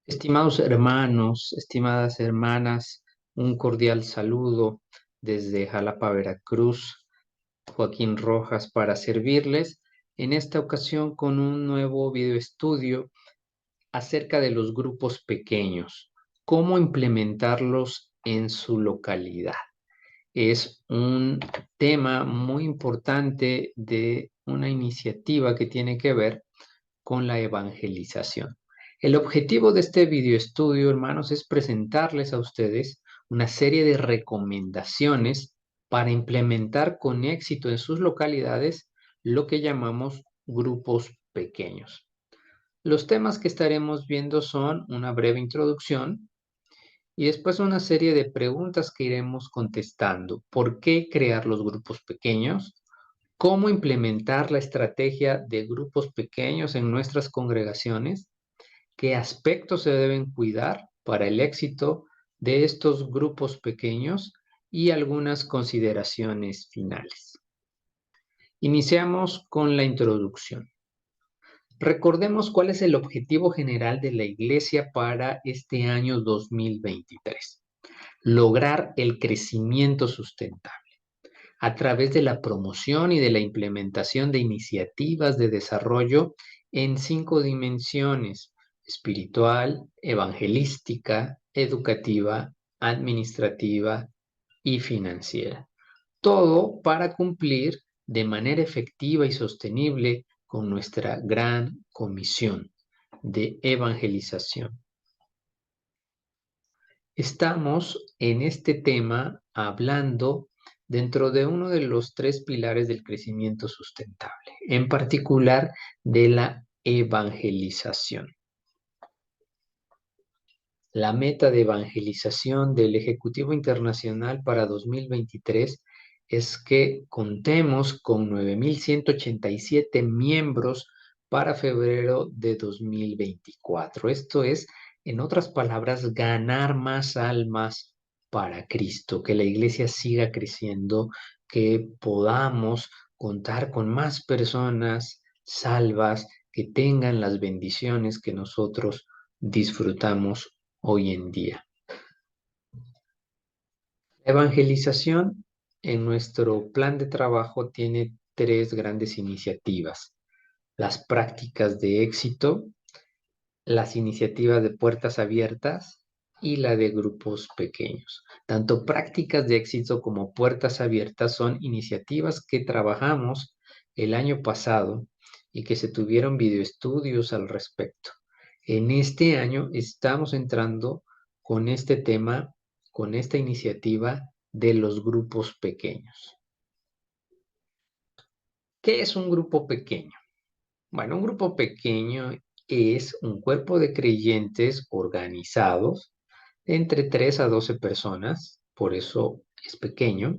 Estimados hermanos, estimadas hermanas, un cordial saludo desde Jalapa, Veracruz, Joaquín Rojas, para servirles en esta ocasión con un nuevo video estudio acerca de los grupos pequeños, cómo implementarlos en su localidad. Es un tema muy importante de una iniciativa que tiene que ver con la evangelización. El objetivo de este video estudio, hermanos, es presentarles a ustedes una serie de recomendaciones para implementar con éxito en sus localidades lo que llamamos grupos pequeños. Los temas que estaremos viendo son una breve introducción y después una serie de preguntas que iremos contestando. ¿Por qué crear los grupos pequeños? ¿Cómo implementar la estrategia de grupos pequeños en nuestras congregaciones? ¿Qué aspectos se deben cuidar para el éxito de estos grupos pequeños? Y algunas consideraciones finales. Iniciamos con la introducción. Recordemos cuál es el objetivo general de la Iglesia para este año 2023. Lograr el crecimiento sustentable a través de la promoción y de la implementación de iniciativas de desarrollo en 5 dimensiones: espiritual, evangelística, educativa, administrativa y financiera. Todo para cumplir de manera efectiva y sostenible con nuestra gran comisión de evangelización. Estamos en este tema hablando dentro de uno de los 3 pilares del crecimiento sustentable, en particular de la evangelización. La meta de evangelización del Ejecutivo Internacional para 2023 es que contemos con 9,187 miembros para febrero de 2024. Esto es, en otras palabras, ganar más almas para Cristo, que la iglesia siga creciendo, que podamos contar con más personas salvas, que tengan las bendiciones que nosotros disfrutamos hoy en día. La evangelización en nuestro plan de trabajo tiene 3 grandes iniciativas: las prácticas de éxito, las iniciativas de puertas abiertas y la de grupos pequeños. Tanto prácticas de éxito como puertas abiertas son iniciativas que trabajamos el año pasado y que se tuvieron videoestudios al respecto. En este año estamos entrando con este tema, con esta iniciativa de los grupos pequeños. ¿Qué es un grupo pequeño? Bueno, un grupo pequeño es un cuerpo de creyentes organizados entre 3 a 12 personas, por eso es pequeño,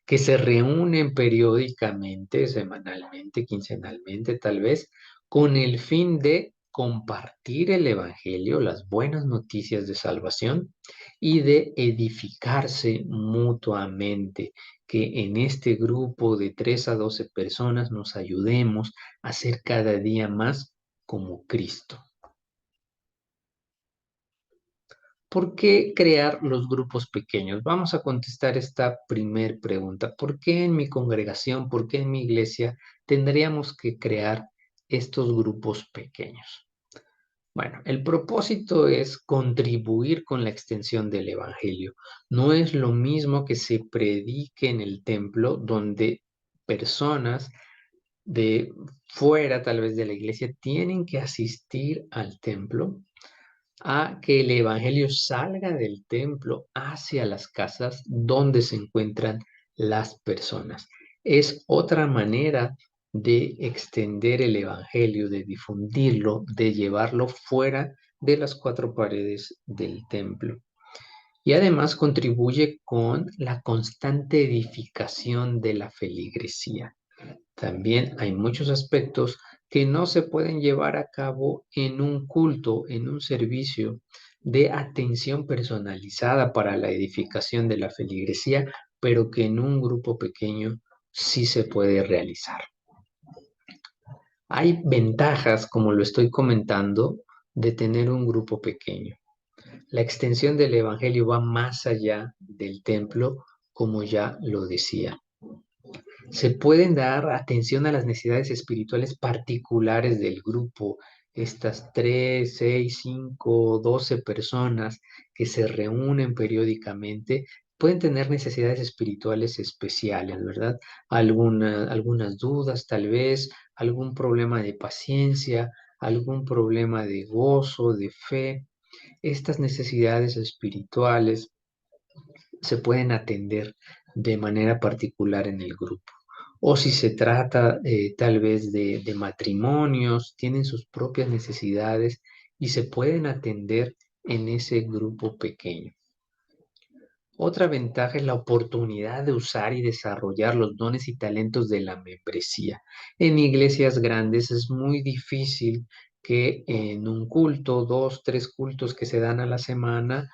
que se reúnen periódicamente, semanalmente, quincenalmente tal vez, con el fin de compartir el Evangelio, las buenas noticias de salvación y de edificarse mutuamente, que en este grupo de 3 a 12 personas nos ayudemos a ser cada día más como Cristo. ¿Por qué crear los grupos pequeños? Vamos a contestar esta primer pregunta. ¿Por qué en mi congregación, por qué en mi iglesia tendríamos que crear estos grupos pequeños? Bueno, el propósito es contribuir con la extensión del evangelio. No es lo mismo que se predique en el templo, donde personas de fuera, tal vez de la iglesia, tienen que asistir al templo, a que el evangelio salga del templo hacia las casas donde se encuentran las personas. Es otra manera de extender el evangelio, de difundirlo, de llevarlo fuera de las 4 paredes del templo. Y además contribuye con la constante edificación de la feligresía. También hay muchos aspectos que no se pueden llevar a cabo en un culto, en un servicio de atención personalizada para la edificación de la feligresía, pero que en un grupo pequeño sí se puede realizar. Hay ventajas, como lo estoy comentando, de tener un grupo pequeño. La extensión del Evangelio va más allá del templo, como ya lo decía. Se pueden dar atención a las necesidades espirituales particulares del grupo. Estas 3, 6, 5, 12 personas que se reúnen periódicamente pueden tener necesidades espirituales especiales, ¿verdad? Algunas dudas, tal vez, algún problema de paciencia, algún problema de gozo, de fe. Estas necesidades espirituales se pueden atender de manera particular en el grupo. O si se trata tal vez de matrimonios, tienen sus propias necesidades y se pueden atender en ese grupo pequeño. Otra ventaja es la oportunidad de usar y desarrollar los dones y talentos de la membresía. En iglesias grandes es muy difícil que en un culto, dos, tres cultos que se dan a la semana,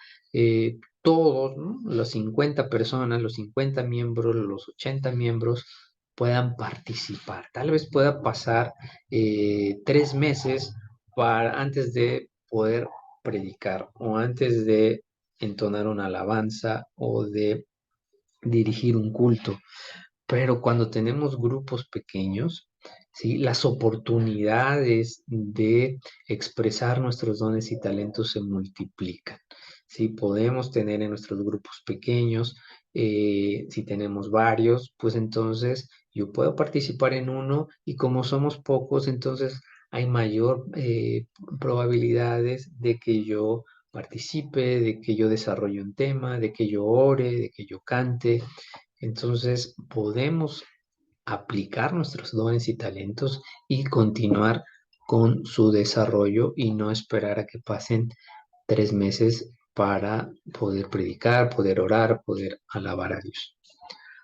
todos, ¿no? Las 50 personas, los 50 miembros, los 80 miembros puedan participar. Tal vez pueda pasar 3 meses antes de poder predicar o antes de entonar una alabanza o de dirigir un culto. Pero cuando tenemos grupos pequeños, ¿sí? Las oportunidades de expresar nuestros dones y talentos se multiplican. ¿Sí? Podemos tener en nuestros grupos pequeños, si tenemos varios, pues entonces yo puedo participar en uno y como somos pocos, entonces hay mayor probabilidades de que yo participe, de que yo desarrolle un tema, de que yo ore, de que yo cante. Entonces podemos aplicar nuestros dones y talentos y continuar con su desarrollo y no esperar a que pasen 3 meses para poder predicar, poder orar, poder alabar a Dios.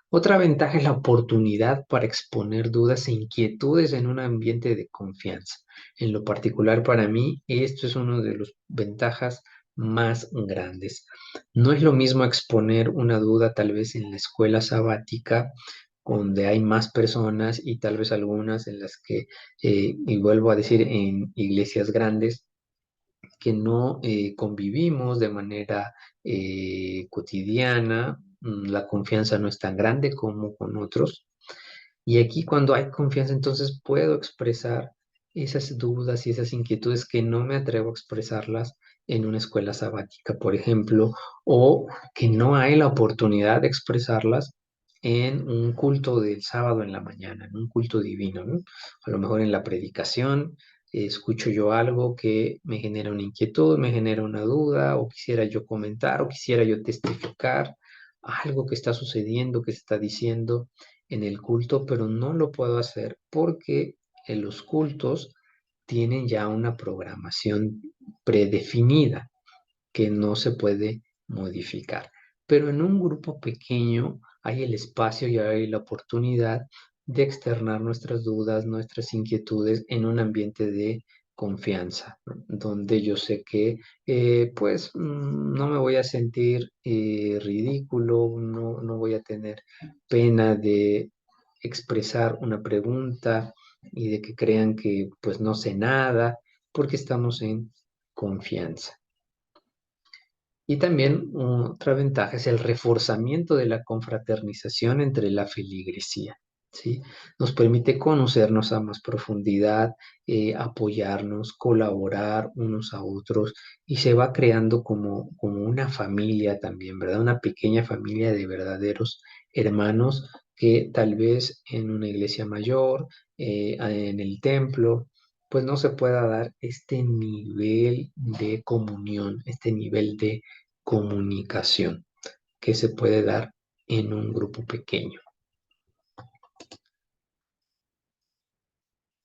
Otra ventaja es la oportunidad para exponer dudas e inquietudes en un ambiente de confianza. En lo particular para mí, esto es una de las ventajas más grandes. No es lo mismo exponer una duda tal vez en la escuela sabática, donde hay más personas y tal vez algunas en las que, y vuelvo a decir, en iglesias grandes, que no convivimos de manera cotidiana, la confianza no es tan grande como con otros. Y aquí cuando hay confianza, entonces puedo expresar esas dudas y esas inquietudes que no me atrevo a expresarlas en una escuela sabática, por ejemplo, o que no hay la oportunidad de expresarlas en un culto del sábado en la mañana, en un culto divino, ¿no? A lo mejor en la predicación escucho yo algo que me genera una inquietud, me genera una duda, o quisiera yo comentar, o quisiera yo testificar algo que está sucediendo, que se está diciendo en el culto, pero no lo puedo hacer porque en los cultos tienen ya una programación predefinida que no se puede modificar. Pero en un grupo pequeño hay el espacio y hay la oportunidad de externar nuestras dudas, nuestras inquietudes en un ambiente de confianza, ¿no? Donde yo sé que pues no me voy a sentir ridículo, no voy a tener pena de expresar una pregunta y de que crean que pues no sé nada, porque estamos en confianza. Y también otra ventaja es el reforzamiento de la confraternización entre la feligresía, ¿sí? Nos permite conocernos a más profundidad, apoyarnos, colaborar unos a otros y se va creando como una familia también, ¿verdad? Una pequeña familia de verdaderos hermanos que tal vez en una iglesia mayor, en el templo, pues no se pueda dar este nivel de comunión, este nivel de comunicación que se puede dar en un grupo pequeño.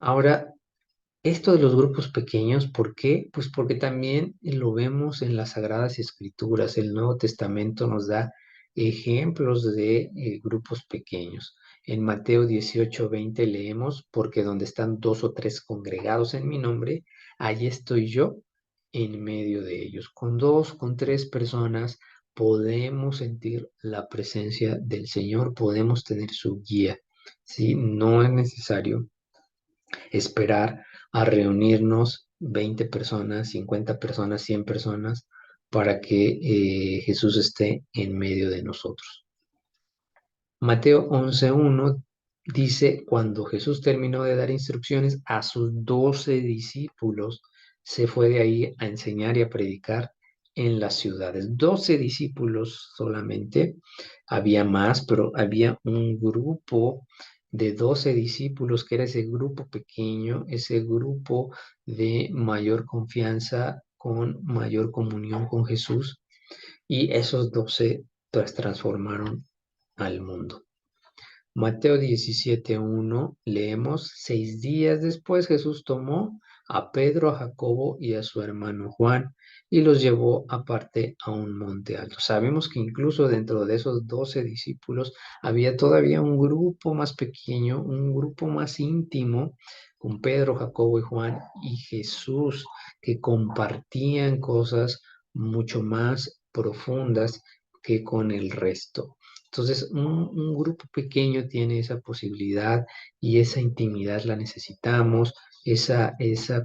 Ahora, esto de los grupos pequeños, ¿por qué? Pues porque también lo vemos en las Sagradas Escrituras. El Nuevo Testamento nos da ejemplos de grupos pequeños. En Mateo 18:20 leemos, porque donde están dos o tres congregados en mi nombre, allí estoy yo en medio de ellos. Con dos, con tres personas podemos sentir la presencia del Señor, podemos tener su guía. ¿Sí? No es necesario esperar a reunirnos 20 personas, 50 personas, 100 personas, para que Jesús esté en medio de nosotros. Mateo 11:1 dice, cuando Jesús terminó de dar instrucciones a sus 12 discípulos, se fue de ahí a enseñar y a predicar en las ciudades. 12 discípulos solamente, había más, pero había un grupo de 12 discípulos que era ese grupo pequeño, ese grupo de mayor confianza, con mayor comunión con Jesús, y esos 12 pues transformaron al mundo. Mateo 17:1 leemos, 6 días después Jesús tomó a Pedro, a Jacobo y a su hermano Juan y los llevó aparte a un monte alto. Sabemos que incluso dentro de esos 12 discípulos había todavía un grupo más pequeño, un grupo más íntimo con Pedro, Jacobo y Juan y Jesús, que compartían cosas mucho más profundas que con el resto. Entonces, un grupo pequeño tiene esa posibilidad y esa intimidad la necesitamos, esa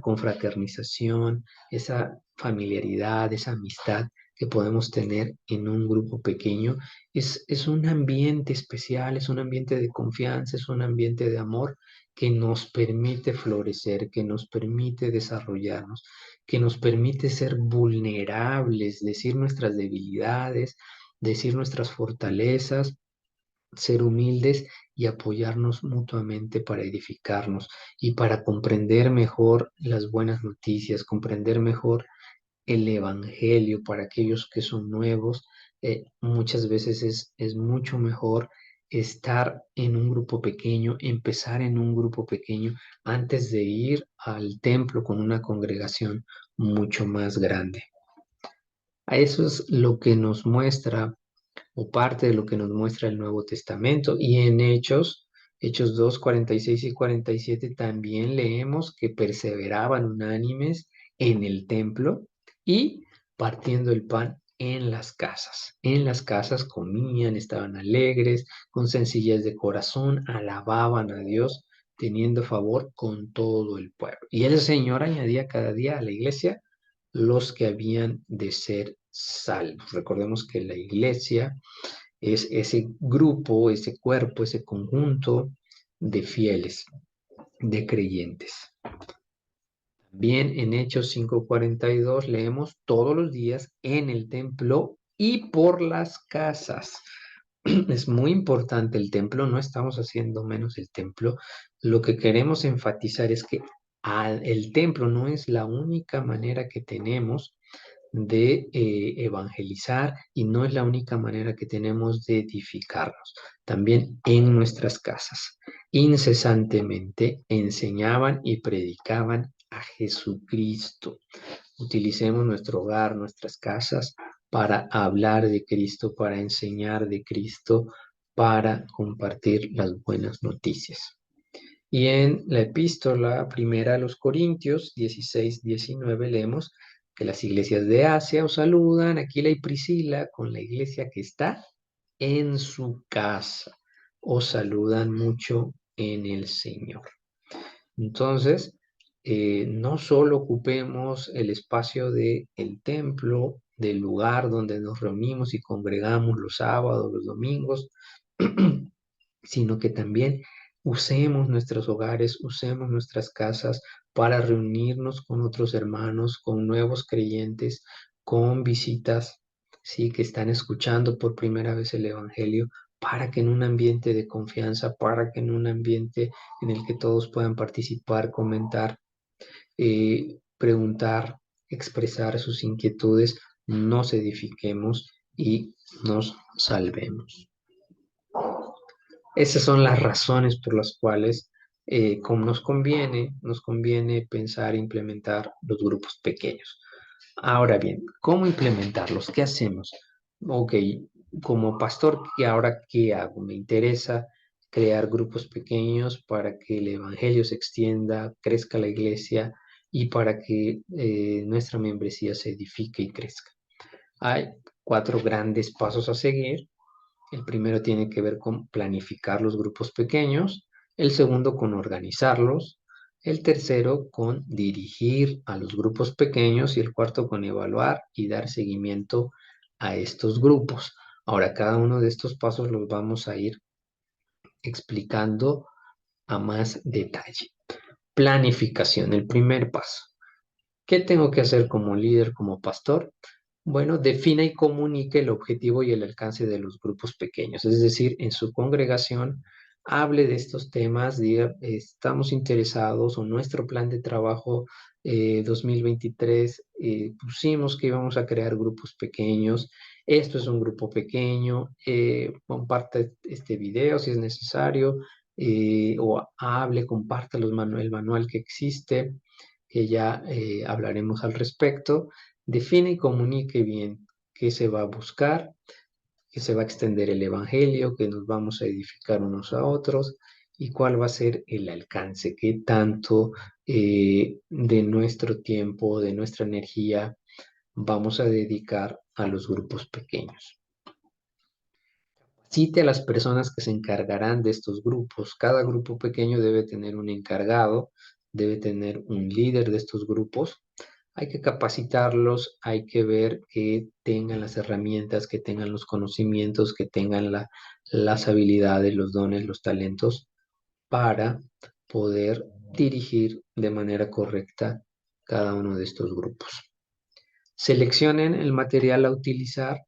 confraternización, esa familiaridad, esa amistad que podemos tener en un grupo pequeño. Es un ambiente especial, es un ambiente de confianza, es un ambiente de amor que nos permite florecer, que nos permite desarrollarnos, que nos permite ser vulnerables, decir nuestras debilidades, decir nuestras fortalezas, ser humildes y apoyarnos mutuamente para edificarnos y para comprender mejor las buenas noticias, comprender mejor el Evangelio para aquellos que son nuevos. Muchas veces es mucho mejor estar en un grupo pequeño, empezar en un grupo pequeño antes de ir al templo con una congregación mucho más grande. A eso es lo que nos muestra o parte de lo que nos muestra el Nuevo Testamento. Y en Hechos 2, 46 y 47 también leemos que perseveraban unánimes en el templo y partiendo el pan en las casas. En las casas comían, estaban alegres, con sencillez de corazón, alababan a Dios, teniendo favor con todo el pueblo. Y el Señor añadía cada día a la iglesia los que habían de ser salvos. Recordemos que la iglesia es ese grupo, ese cuerpo, ese conjunto de fieles, de creyentes. Bien, en Hechos 5:42 leemos todos los días en el templo y por las casas. Es muy importante el templo, no estamos haciendo menos el templo. Lo que queremos enfatizar es que el templo no es la única manera que tenemos de evangelizar y no es la única manera que tenemos de edificarnos. También en nuestras casas, incesantemente enseñaban y predicaban a Jesucristo. Utilicemos nuestro hogar, nuestras casas para hablar de Cristo, para enseñar de Cristo, para compartir las buenas noticias. Y en la epístola primera a los Corintios 16-19 leemos que las iglesias de Asia os saludan, Aquila y Priscila, con la iglesia que está en su casa. Os saludan mucho en el Señor. Entonces, no solo ocupemos el espacio del templo, del lugar donde nos reunimos y congregamos los sábados, los domingos, sino que también usemos nuestros hogares, usemos nuestras casas para reunirnos con otros hermanos, con nuevos creyentes, con visitas, sí, que están escuchando por primera vez el Evangelio, para que en un ambiente de confianza, para que en un ambiente en el que todos puedan participar, comentar, preguntar, expresar sus inquietudes, nos edifiquemos y nos salvemos. Esas son las razones por las cuales como nos conviene pensar e implementar los grupos pequeños. Ahora bien, ¿cómo implementarlos? ¿Qué hacemos? Ok, como pastor, ¿qué hago? Me interesa crear grupos pequeños para que el evangelio se extienda, crezca la iglesia y para que nuestra membresía se edifique y crezca. Hay 4 grandes pasos a seguir. El primero tiene que ver con planificar los grupos pequeños, el segundo con organizarlos, El tercero con dirigir a los grupos pequeños y el cuarto con evaluar y dar seguimiento a estos grupos. Ahora, cada uno de estos pasos los vamos a ir explicando a más detalle. Planificación, el primer paso. ¿Qué tengo que hacer como líder, como pastor? Bueno, defina y comunique el objetivo y el alcance de los grupos pequeños, es decir, en su congregación hable de estos temas, diga, estamos interesados o nuestro plan de trabajo 2023, pusimos que íbamos a crear grupos pequeños, esto es un grupo pequeño, comparte este video si es necesario, o hable, comparta el manual que existe, que ya hablaremos al respecto. Define y comunique bien qué se va a buscar, que se va a extender el evangelio, que nos vamos a edificar unos a otros y cuál va a ser el alcance, qué tanto de nuestro tiempo, de nuestra energía vamos a dedicar a los grupos pequeños. Cite a las personas que se encargarán de estos grupos. Cada grupo pequeño debe tener un encargado, debe tener un líder de estos grupos. Hay que capacitarlos, hay que ver que tengan las herramientas, que tengan los conocimientos, que tengan las habilidades, los dones, los talentos para poder dirigir de manera correcta cada uno de estos grupos. Seleccionen el material a utilizar.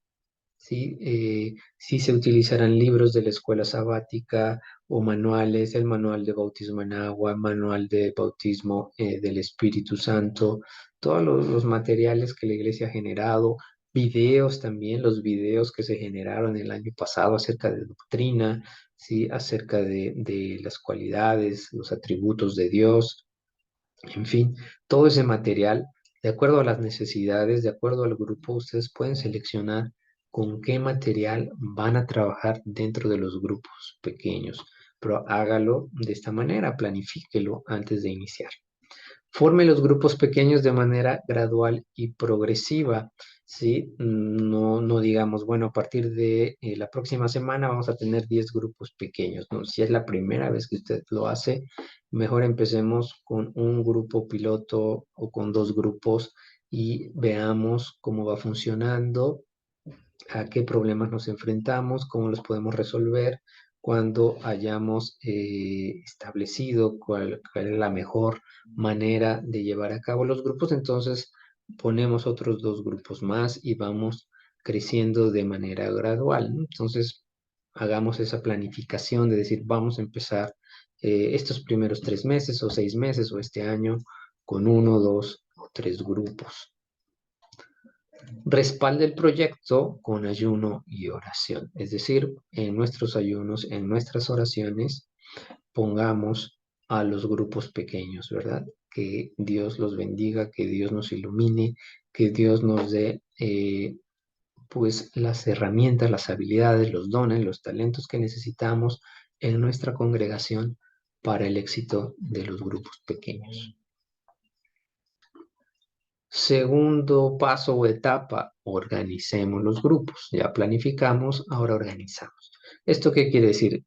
¿Sí? Si se utilizarán libros de la escuela sabática o manuales, el manual de bautismo en agua, manual de bautismo del Espíritu Santo, todos los materiales que la iglesia ha generado, videos también, los videos que se generaron el año pasado acerca de doctrina, ¿sí? Acerca de las cualidades, los atributos de Dios, en fin, todo ese material, de acuerdo a las necesidades, de acuerdo al grupo, ustedes pueden seleccionar con qué material van a trabajar dentro de los grupos pequeños, pero hágalo de esta manera, planifíquelo antes de iniciar. Forme los grupos pequeños de manera gradual y progresiva, ¿sí? No digamos, bueno, a partir de la próxima semana vamos a tener 10 grupos pequeños, ¿no? Si es la primera vez que usted lo hace, mejor empecemos con un grupo piloto o con dos grupos y veamos cómo va funcionando, a qué problemas nos enfrentamos, cómo los podemos resolver cuando hayamos establecido cuál es la mejor manera de llevar a cabo los grupos. Entonces ponemos otros dos grupos más y vamos creciendo de manera gradual, ¿no? Entonces hagamos esa planificación de decir, vamos a empezar estos primeros 3 meses o 6 meses o este año con uno, dos o tres grupos. Respalde el proyecto con ayuno y oración. Es decir, en nuestros ayunos, en nuestras oraciones, pongamos a los grupos pequeños, ¿verdad? Que Dios los bendiga, que Dios nos ilumine, que Dios nos dé pues las herramientas, las habilidades, los dones, los talentos que necesitamos en nuestra congregación para el éxito de los grupos pequeños. Segundo paso o etapa, organicemos los grupos. Ya planificamos, ahora organizamos. ¿Esto qué quiere decir?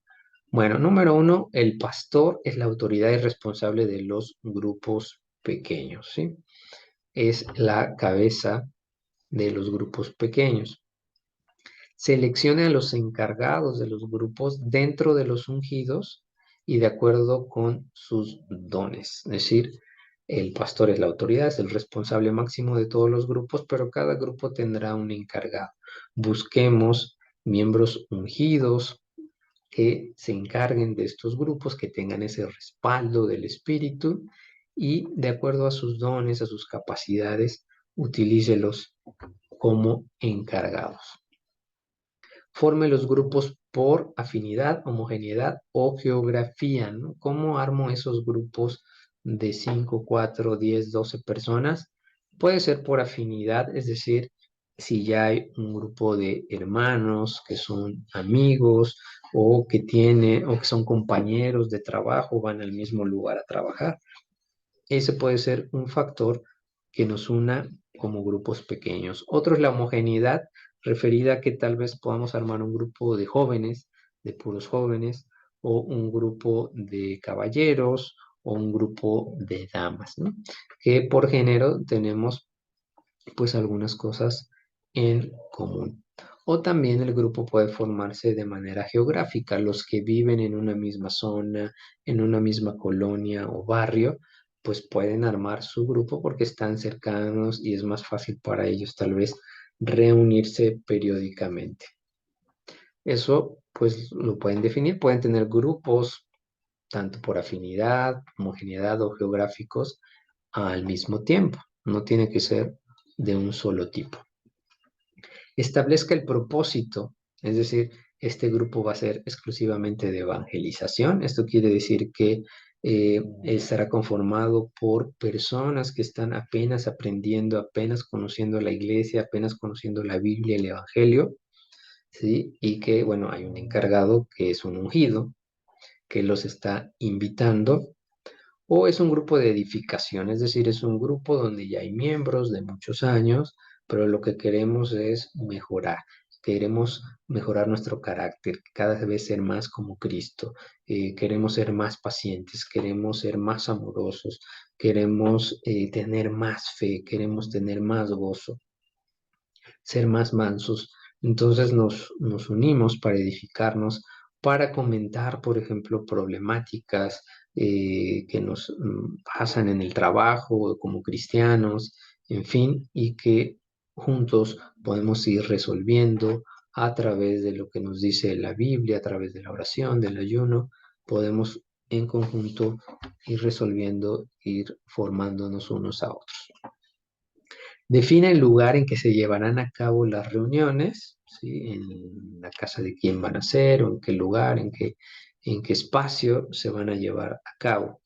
Bueno, número uno, el pastor es la autoridad y responsable de los grupos pequeños, ¿sí? Es la cabeza de los grupos pequeños. Seleccione a los encargados de los grupos dentro de los ungidos y de acuerdo con sus dones. Es decir, el pastor es la autoridad, es el responsable máximo de todos los grupos, pero cada grupo tendrá un encargado. Busquemos miembros ungidos que se encarguen de estos grupos, que tengan ese respaldo del espíritu y de acuerdo a sus dones, a sus capacidades, utilícelos como encargados. Forme los grupos por afinidad, homogeneidad o geografía, ¿no? ¿Cómo armo esos grupos de 5, 4, 10, 12 personas? Puede ser por afinidad, es decir, si ya hay un grupo de hermanos que son amigos o que son compañeros de trabajo, van al mismo lugar a trabajar. Ese puede ser un factor que nos una como grupos pequeños. Otro es la homogeneidad, referida a que tal vez podamos armar un grupo de jóvenes, de puros jóvenes, o un grupo de caballeros, o un grupo de damas, ¿no? Que por género tenemos pues algunas cosas en común. O también el grupo puede formarse de manera geográfica. Los que viven en una misma zona, en una misma colonia o barrio, pues pueden armar su grupo porque están cercanos y es más fácil para ellos tal vez reunirse periódicamente. Eso pues lo pueden definir, pueden tener grupos tanto por afinidad, homogeneidad o geográficos al mismo tiempo. No tiene que ser de un solo tipo. Establezca el propósito, es decir, este grupo va a ser exclusivamente de evangelización. Esto quiere decir que estará conformado por personas que están apenas aprendiendo, apenas conociendo la iglesia, apenas conociendo la Biblia, el Evangelio, ¿sí? Y que, bueno, hay un encargado que es un ungido, que los está invitando, o es un grupo de edificación, es decir, es un grupo donde ya hay miembros de muchos años, pero lo que queremos es mejorar. Queremos mejorar nuestro carácter, cada vez ser más como Cristo. Queremos ser más pacientes, queremos ser más amorosos, queremos tener más fe, queremos tener más gozo, ser más mansos. Entonces nos unimos para edificarnos, para comentar, por ejemplo, problemáticas que nos pasan en el trabajo como cristianos, en fin, y que juntos podemos ir resolviendo a través de lo que nos dice la Biblia, a través de la oración, del ayuno, podemos en conjunto ir resolviendo, ir formándonos unos a otros. Define el lugar en que se llevarán a cabo las reuniones, ¿sí? En la casa de quién van a ser, o en qué lugar, en qué espacio se van a llevar a cabo.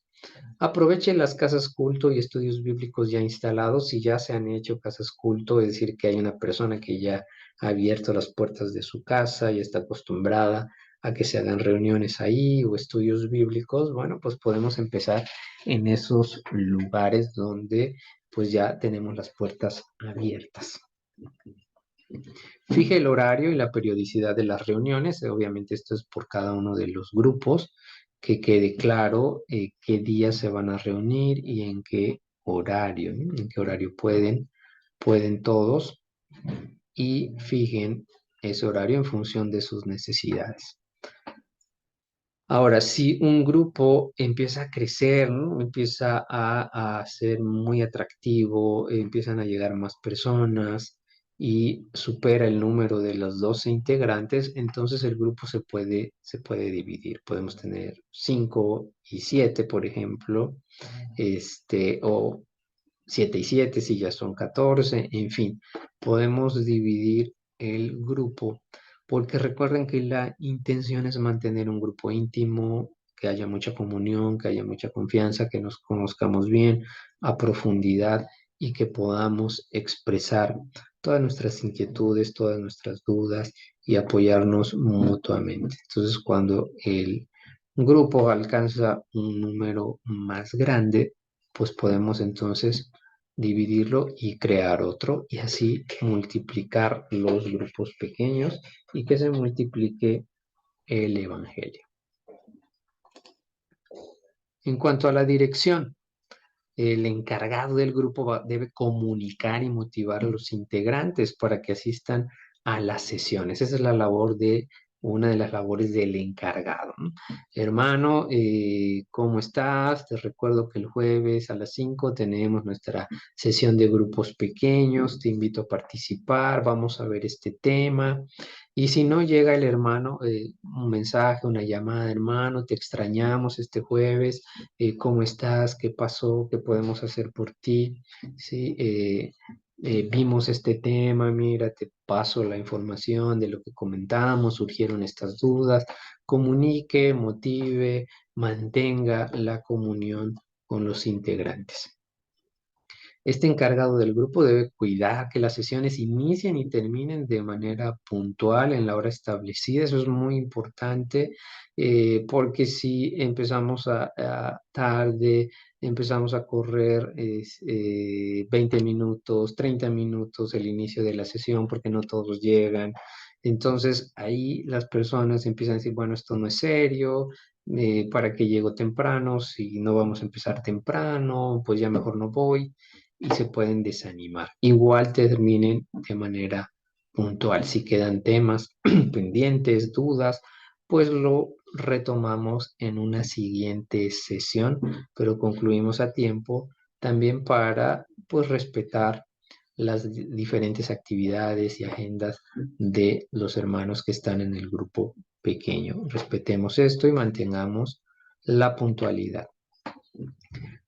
Aproveche las casas culto y estudios bíblicos ya instalados. Si ya se han hecho casas culto, es decir, que hay una persona que ya ha abierto las puertas de su casa y está acostumbrada a que se hagan reuniones ahí o estudios bíblicos, bueno, pues podemos empezar en esos lugares donde pues ya tenemos las puertas abiertas. Fije el horario y la periodicidad de las reuniones. Obviamente esto es por cada uno de los grupos, que quede claro qué días se van a reunir y en qué horario, ¿no? En qué horario pueden todos y fijen ese horario en función de sus necesidades. Ahora, si un grupo empieza a crecer, ¿no? Empieza a ser muy atractivo, empiezan a llegar más personas y supera el número de los 12 integrantes, entonces el grupo se puede dividir. Podemos tener 5 y 7, por ejemplo, o 7 y 7 si ya son 14, en fin, podemos dividir el grupo porque recuerden que la intención es mantener un grupo íntimo, que haya mucha comunión, que haya mucha confianza, que nos conozcamos bien a profundidad y que podamos expresar todas nuestras inquietudes, todas nuestras dudas y apoyarnos mutuamente. Entonces, cuando el grupo alcanza un número más grande, pues podemos entonces dividirlo y crear otro y así multiplicar los grupos pequeños y que se multiplique el evangelio. En cuanto a la dirección, el encargado del grupo debe comunicar y motivar a los integrantes para que asistan a las sesiones. Esa es la labor de una de las labores del encargado, ¿no? Hermano, ¿cómo estás? Te recuerdo que el jueves a las 5 tenemos nuestra sesión de grupos pequeños. Te invito a participar. Vamos a ver este tema. Y si no llega el hermano, un mensaje, una llamada, hermano, te extrañamos este jueves, cómo estás, qué pasó, qué podemos hacer por ti, ¿sí? Vimos este tema, mira, te paso la información de lo que comentamos, surgieron estas dudas, comunique, motive, mantenga la comunión con los integrantes. Este encargado del grupo debe cuidar que las sesiones inicien y terminen de manera puntual en la hora establecida. Eso es muy importante porque si empezamos a tarde, empezamos a correr 20 minutos, 30 minutos el inicio de la sesión porque no todos llegan. Entonces ahí las personas empiezan a decir, bueno, esto no es serio, ¿para qué llego temprano? Si no vamos a empezar temprano, pues ya mejor no voy y se pueden desanimar. Igual terminen de manera puntual. Si quedan temas pendientes, dudas, pues lo retomamos en una siguiente sesión, pero concluimos a tiempo también para pues respetar las diferentes actividades y agendas de los hermanos que están en el grupo pequeño. Respetemos esto y mantengamos la puntualidad.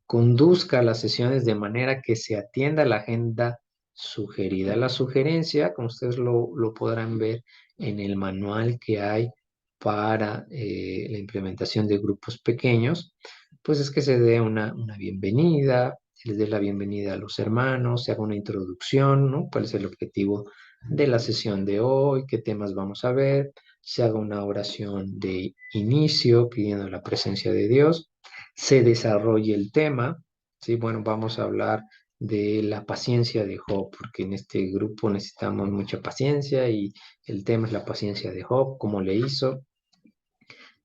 Conduzca las sesiones de manera que se atienda la agenda sugerida. La sugerencia, como ustedes lo podrán ver en el manual que hay para la implementación de grupos pequeños, pues es que se dé una bienvenida, se les dé la bienvenida a los hermanos, se haga una introducción, ¿no? ¿Cuál es el objetivo de la sesión de hoy? ¿Qué temas vamos a ver? Se haga una oración de inicio pidiendo la presencia de Dios, se desarrolle el tema, ¿sí? Bueno, vamos a hablar de la paciencia de Job, porque en este grupo necesitamos mucha paciencia y el tema es la paciencia de Job, cómo le hizo.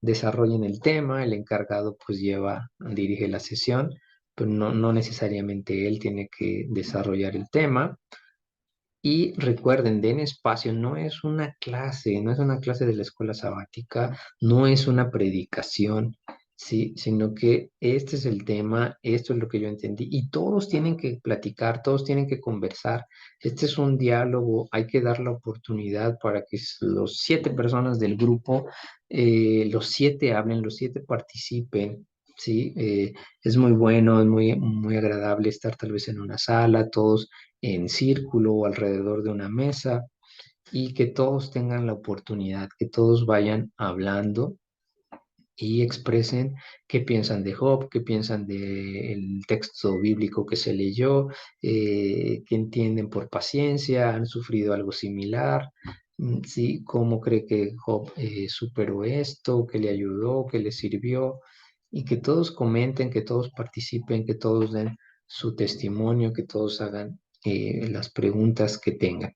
Desarrollen el tema, el encargado pues dirige la sesión, pero no necesariamente él tiene que desarrollar el tema. Y recuerden, den espacio, no es una clase de la escuela sabática, no es una predicación, ¿sí? Sino que este es el tema, esto es lo que yo entendí, y todos tienen que platicar, todos tienen que conversar. Este es un diálogo, hay que dar la oportunidad para que los 7 personas del grupo, los 7 hablen, los 7 participen. Sí, es muy bueno, es muy agradable estar tal vez en una sala, todos en círculo o alrededor de una mesa y que todos tengan la oportunidad, que todos vayan hablando y expresen qué piensan de Job, qué piensan del texto bíblico que se leyó, qué entienden por paciencia, han sufrido algo similar, sí, cómo cree que Job superó esto, qué le ayudó, qué le sirvió, y que todos comenten, que todos participen, que todos den su testimonio, que todos hagan las preguntas que tengan.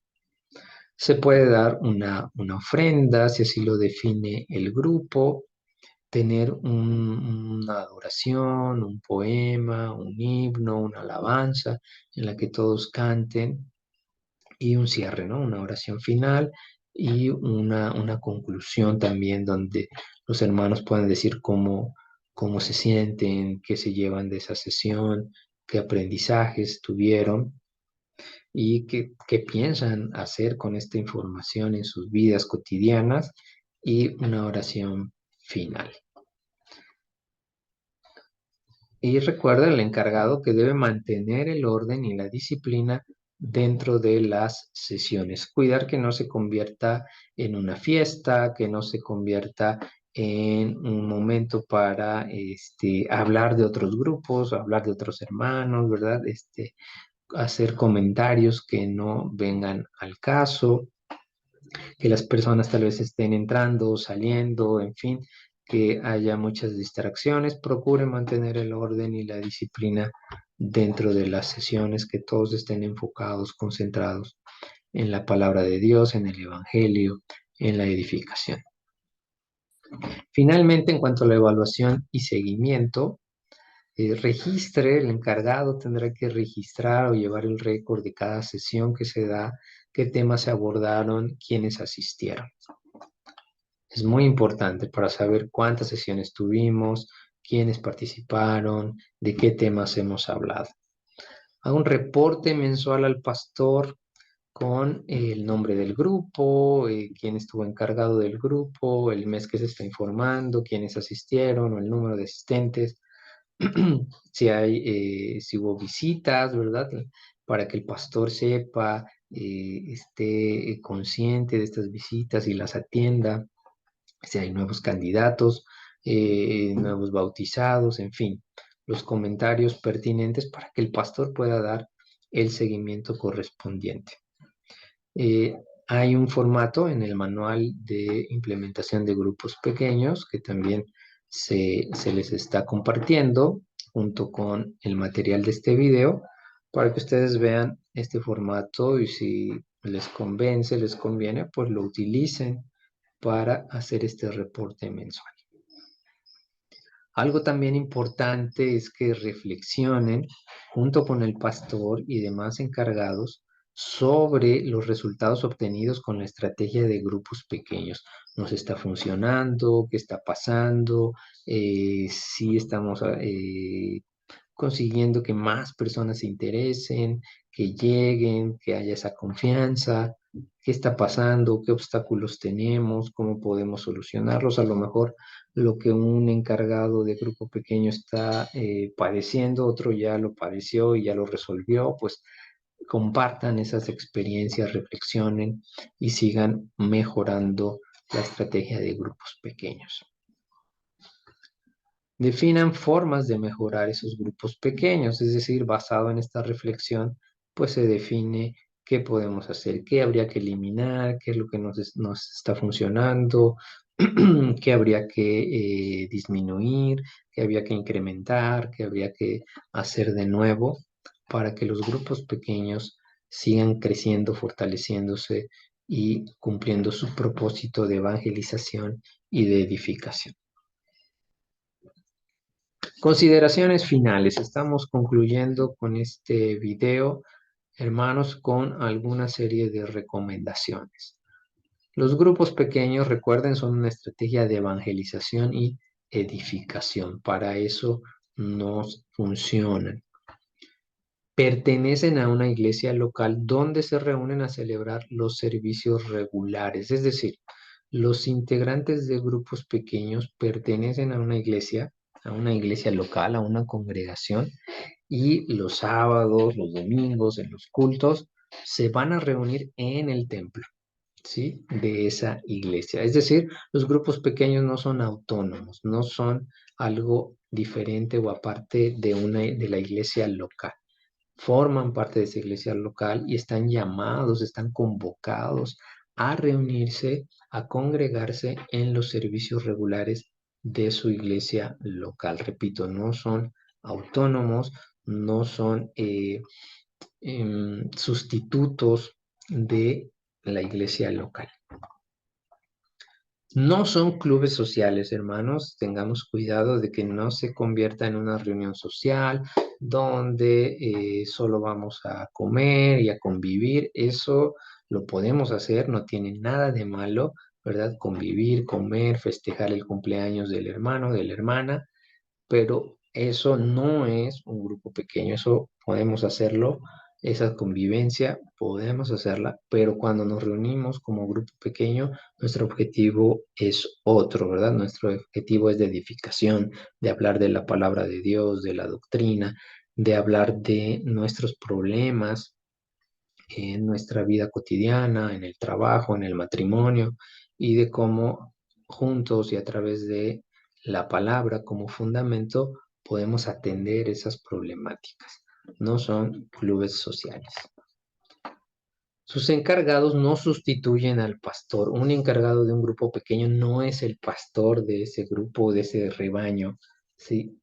Se puede dar una ofrenda, si así lo define el grupo, tener una adoración, un poema, un himno, una alabanza en la que todos canten y un cierre, ¿no? Una oración final y una conclusión también donde los hermanos puedan decir cómo se sienten, qué se llevan de esa sesión, qué aprendizajes tuvieron y qué piensan hacer con esta información en sus vidas cotidianas y una oración final. Y recuerda el encargado que debe mantener el orden y la disciplina dentro de las sesiones. Cuidar que no se convierta en una fiesta, que no se convierta en un momento para hablar de otros grupos, hablar de otros hermanos, ¿verdad? Hacer comentarios que no vengan al caso, que las personas tal vez estén entrando, saliendo, en fin, que haya muchas distracciones. Procure mantener el orden y la disciplina dentro de las sesiones, que todos estén enfocados, concentrados en la palabra de Dios, en el Evangelio, en la edificación. Finalmente, en cuanto a la evaluación y seguimiento, registre, el encargado tendrá que registrar o llevar el récord de cada sesión que se da, qué temas se abordaron, quiénes asistieron. Es muy importante para saber cuántas sesiones tuvimos, quiénes participaron, de qué temas hemos hablado. Haga un reporte mensual al pastor con el nombre del grupo, quién estuvo encargado del grupo, el mes que se está informando, quiénes asistieron o el número de asistentes, si hubo visitas, ¿verdad? Para que el pastor sepa, esté consciente de estas visitas y las atienda, si hay nuevos candidatos, nuevos bautizados, en fin, los comentarios pertinentes para que el pastor pueda dar el seguimiento correspondiente. Hay un formato en el manual de implementación de grupos pequeños que también se les está compartiendo junto con el material de este video para que ustedes vean este formato y si les convence, les conviene, pues lo utilicen para hacer este reporte mensual. Algo también importante es que reflexionen junto con el pastor y demás encargados sobre los resultados obtenidos con la estrategia de grupos pequeños. ¿Nos está funcionando? ¿Qué está pasando? Si estamos consiguiendo que más personas se interesen, que lleguen, que haya esa confianza. ¿Qué está pasando? ¿Qué obstáculos tenemos? ¿Cómo podemos solucionarlos? A lo mejor lo que un encargado de grupo pequeño está padeciendo, otro ya lo padeció y ya lo resolvió, pues compartan esas experiencias, reflexionen y sigan mejorando la estrategia de grupos pequeños. Definan formas de mejorar esos grupos pequeños, es decir, basado en esta reflexión, pues se define qué podemos hacer, qué habría que eliminar, qué es lo que nos está funcionando, qué habría que disminuir, qué habría que incrementar, qué habría que hacer de nuevo para que los grupos pequeños sigan creciendo, fortaleciéndose y cumpliendo su propósito de evangelización y de edificación. Consideraciones finales. Estamos concluyendo con este video, hermanos, con alguna serie de recomendaciones. Los grupos pequeños, recuerden, son una estrategia de evangelización y edificación. Para eso nos funcionan. Pertenecen a una iglesia local donde se reúnen a celebrar los servicios regulares. Es decir, los integrantes de grupos pequeños pertenecen a una iglesia local, a una congregación, y los sábados, los domingos, en los cultos, se van a reunir en el templo, ¿sí? De esa iglesia. Es decir, los grupos pequeños no son autónomos, no son algo diferente o aparte de la iglesia local. Forman parte de esa iglesia local y están llamados, están convocados a reunirse, a congregarse en los servicios regulares de su iglesia local. Repito, no son autónomos, no son sustitutos de la iglesia local. No son clubes sociales, hermanos. Tengamos cuidado de que no se convierta en una reunión social donde solo vamos a comer y a convivir. Eso lo podemos hacer, no tiene nada de malo, ¿verdad? Convivir, comer, festejar el cumpleaños del hermano, de la hermana, pero eso no es un grupo pequeño, eso podemos hacerlo, esa convivencia podemos hacerla, pero cuando nos reunimos como grupo pequeño, nuestro objetivo es otro, ¿verdad? Nuestro objetivo es de edificación, de hablar de la palabra de Dios, de la doctrina, de hablar de nuestros problemas en nuestra vida cotidiana, en el trabajo, en el matrimonio, y de cómo juntos y a través de la palabra como fundamento podemos atender esas problemáticas. No son clubes sociales. Sus encargados no sustituyen al pastor. Un encargado de un grupo pequeño no es el pastor de ese grupo, de ese rebaño. ¿Sí?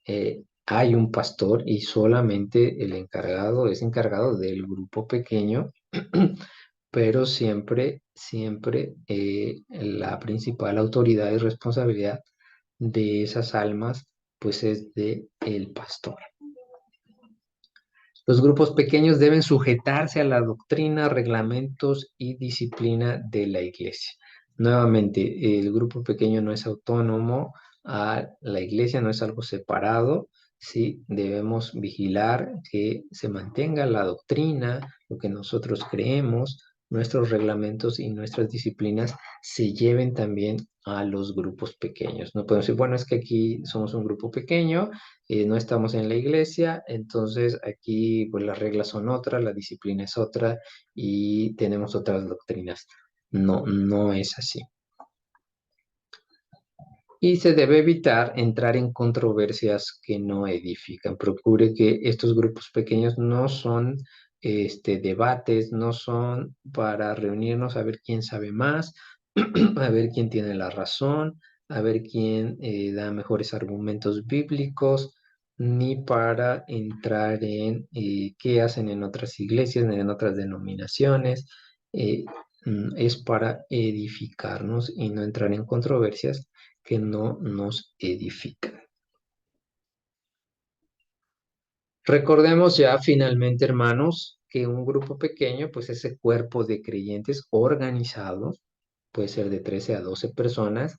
Hay un pastor y solamente el encargado es encargado del grupo pequeño, pero siempre la principal autoridad y responsabilidad de esas almas, pues es de el pastor. Los grupos pequeños deben sujetarse a la doctrina, reglamentos y disciplina de la iglesia. Nuevamente, el grupo pequeño no es autónomo a la iglesia, no es algo separado. Sí, debemos vigilar que se mantenga la doctrina, lo que nosotros creemos, nuestros reglamentos y nuestras disciplinas se lleven también a los grupos pequeños. No podemos decir, bueno, es que aquí somos un grupo pequeño, no estamos en la iglesia, entonces aquí pues las reglas son otras, la disciplina es otra y tenemos otras doctrinas. No, no es así. Y se debe evitar entrar en controversias que no edifican. Procure que estos grupos pequeños no son debates, no son para reunirnos a ver quién sabe más, a ver quién tiene la razón, a ver quién da mejores argumentos bíblicos, ni para entrar en qué hacen en otras iglesias, en otras denominaciones, eh, es para edificarnos y no entrar en controversias que no nos edifican. Recordemos ya finalmente, hermanos, que un grupo pequeño, pues ese cuerpo de creyentes organizado, puede ser de 13 a 12 personas,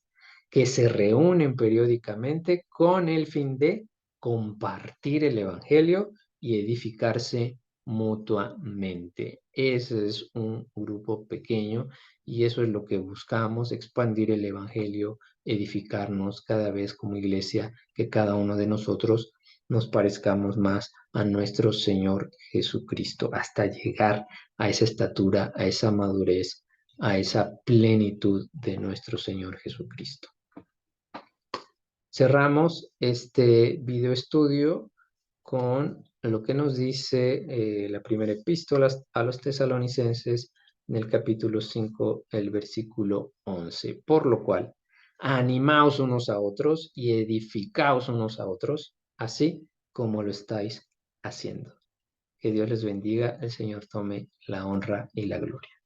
que se reúnen periódicamente con el fin de compartir el Evangelio y edificarse mutuamente. Ese es un grupo pequeño y eso es lo que buscamos, expandir el Evangelio, edificarnos cada vez como iglesia, que cada uno de nosotros nos parezcamos más a nuestro Señor Jesucristo, hasta llegar a esa estatura, a esa madurez, a esa plenitud de nuestro Señor Jesucristo. Cerramos este video estudio con lo que nos dice la primera epístola a los tesalonicenses en el capítulo 5, el versículo 11. Por lo cual, animaos unos a otros y edificaos unos a otros, así como lo estáis haciendo. Que Dios les bendiga, el Señor tome la honra y la gloria.